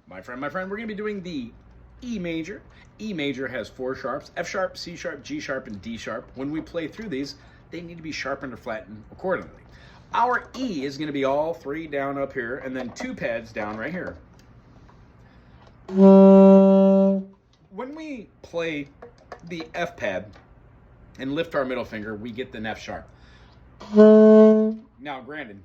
My friend, we're going to be doing the E major. E major has 4 sharps, F sharp, C sharp, G sharp, and D sharp. When we play through these, they need to be sharpened or flattened accordingly. Our E is going to be all 3 down up here, and then 2 pads down right here. When we play the F pad and lift our middle finger, we get the F sharp. Now, granted,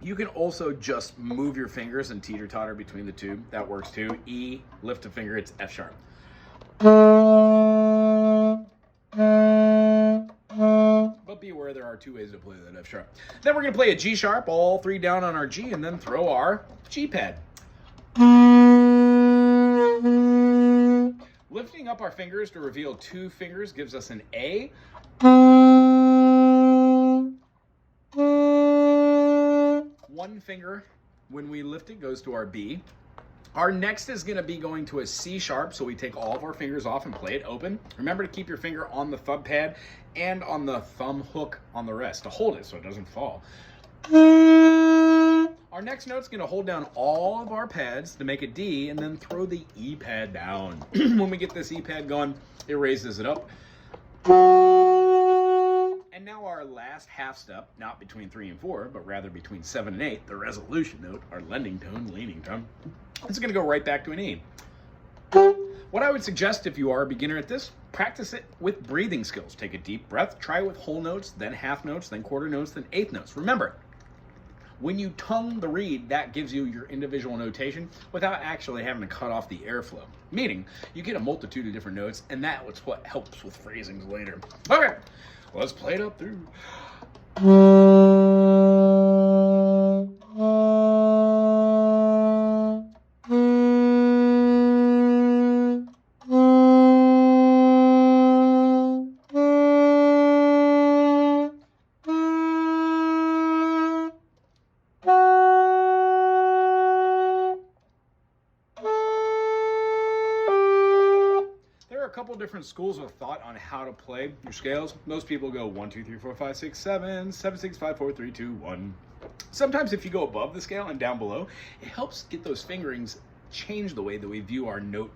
you can also just move your fingers and teeter-totter between the two. That works too. E, lift a finger, it's F sharp. But be aware there are 2 ways to play that F sharp. Then we're going to play a G sharp, all 3 down on our G, and then throw our G pad. Lifting up our fingers to reveal 2 fingers gives us an A. 1 finger, when we lift it, goes to our B. Our next is going to be going to a C sharp, so we take all of our fingers off and play it open. Remember to keep your finger on the thumb pad and on the thumb hook on the rest to hold it so it doesn't fall. Our next note is going to hold down all of our pads to make a D and then throw the E pad down. When we get this E pad going, it raises it up. And now our last half step, not between 3 and 4, but rather between 7 and 8, the resolution note, our lending tone, leaning tone, it's going to go right back to an E. What I would suggest if you are a beginner at this, practice it with breathing skills. Take a deep breath, try it with whole notes, then half notes, then quarter notes, then eighth notes. Remember, when you tongue the reed, that gives you your individual notation without actually having to cut off the airflow. Meaning, you get a multitude of different notes, and that's what helps with phrasings later. Okay, let's play it up through. A couple different schools of thought on how to play your scales. Most people go 1, 2, 3, 4, 5, 6, 7, 7, 6, 5, 4, 3, 2, 1. Sometimes if you go above the scale and down below, it helps get those fingerings change the way that we view our note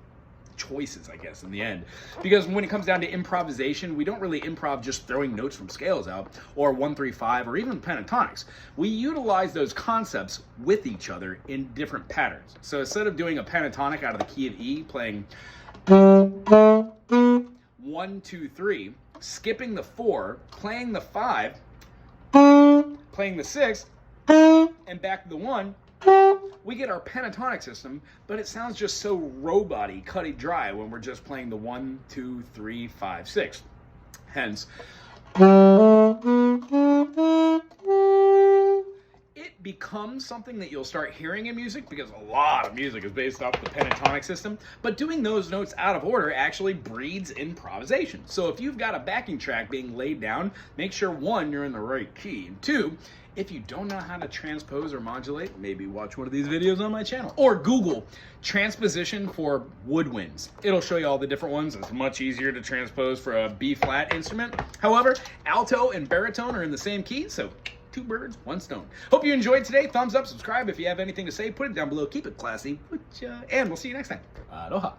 choices, I guess, in the end. Because when it comes down to improvisation, we don't really improv just throwing notes from scales out, or 1, 3, 5, or even pentatonics. We utilize those concepts with each other in different patterns. So instead of doing a pentatonic out of the key of E, playing 1, 2, 3, skipping the 4, playing the 5, playing the 6, and back to the 1, we get our pentatonic system, but it sounds just so robot-y, cutty dry when we're just playing the 1, 2, 3, 5, 6. Hence, it becomes something that you'll start hearing in music because a lot of music is based off the pentatonic system, but doing those notes out of order actually breeds improvisation. So if you've got a backing track being laid down, make sure 1, you're in the right key, and 2, if you don't know how to transpose or modulate, maybe watch one of these videos on my channel, or Google transposition for woodwinds. It'll show you all the different ones. It's much easier to transpose for a B flat instrument. However, alto and baritone are in the same key, so 2 birds, 1 stone. Hope you enjoyed today. Thumbs up, subscribe. If you have anything to say, put it down below. Keep it classy. And we'll see you next time. Aloha.